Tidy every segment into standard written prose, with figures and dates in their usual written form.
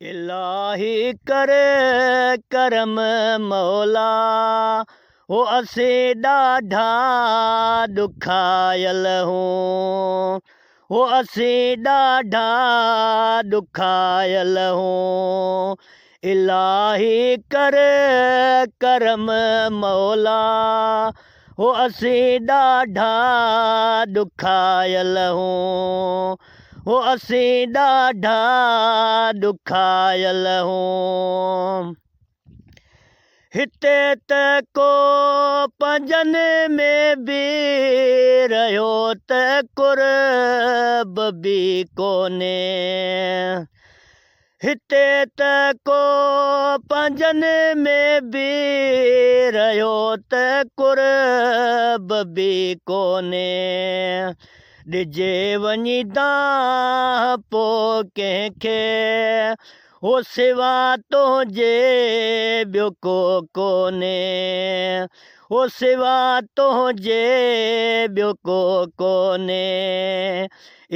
इलाही कर करम मौला हो असीं ॾाढा ॾुखायल हूं हो असीं ॾाढा ॾुखायल हूं इलाही कर करम मौला हो असीं ॾाढा ॾुखायल हूं हो असीं ॾाढा ॾुखायल हूं हिते त को पंजनि में बि रहियो त कुर्ब बि कोन्हे हिते त को पंजनि में बि रहियो त कुर्ब बि कोन्हे ॾिजे वञी दांहुं पोइ कंहिंखे हो सिवा तुंहिंजे ॿियो को कोन्हे हो सिवा तुंहिंजे ॿियो को कोन्हे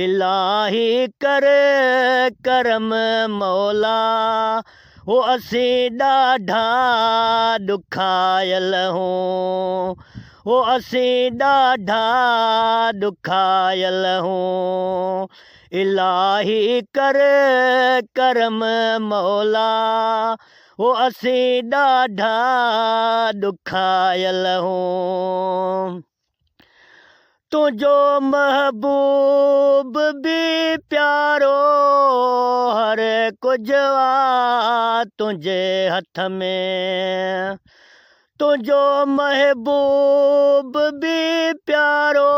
इलाही कर करम मौला हो असीं ॾाढा ॾुखायल हूं हो असीं ॾाढा ॾुखायल हूं इलाही कर करम मौला हो असीं ॾाढा ॾुखायल हूं तुंहिंजो महबूब बि प्यारो हर कुझु आहे तुंहिंजे हथ में तुंहिंजो महबूब बि प्यारो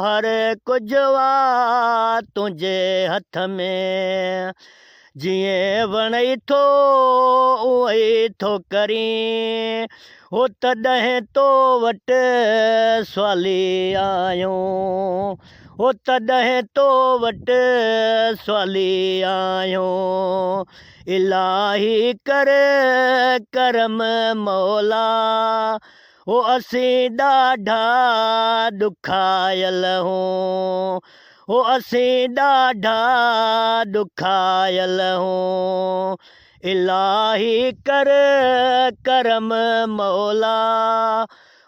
हर कुझु आहे तुंहिंजे हथ में जीअं वणई थो उहो ई थो करीं हो तॾहिं तो वटि सवाली आहियूं हो तॾहिं तो वटि सवाली आहियूं इलाही कर करम मौला हो असीं ॾाढा ॾुखायल हूं हो असीं ॾाढा ॾुखायल हूं इलाही कर करम मौला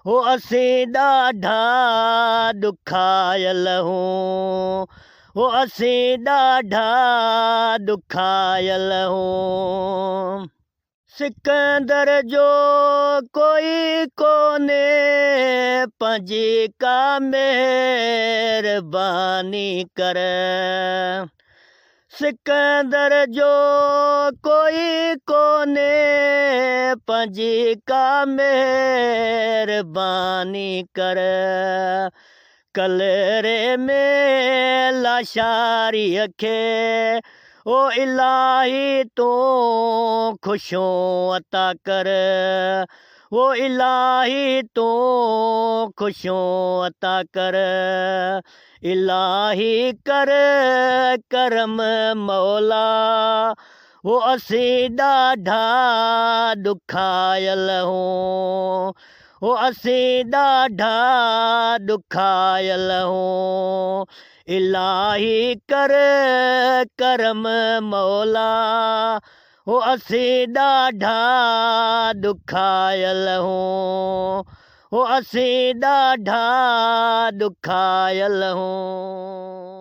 हो असीं ॾाढा ॾुखायल हूं हो असीं ॾाढा ॾुखायल हूं सिकंदर जो कोई कोन्हे पंहिंजी का महिरबानी कर सिकंदर जो कोई कोन्हे पंहिंजी का महिरबानी कर कलरे में लाशारीअ खे ओ इलाही तूं ख़ुशियूं अता कर ओ इलाही तूं ख़ुशियूं अता कर इलाही कर करम मौला हो असीं ॾाढा ॾुखायल हूं हो असीं ॾाढा ॾुखायल हूं इलाही कर करम मौला हो असीं ॾाढा ॾुखायल हूं हो असीं ॾाढा ॾुखायल हूं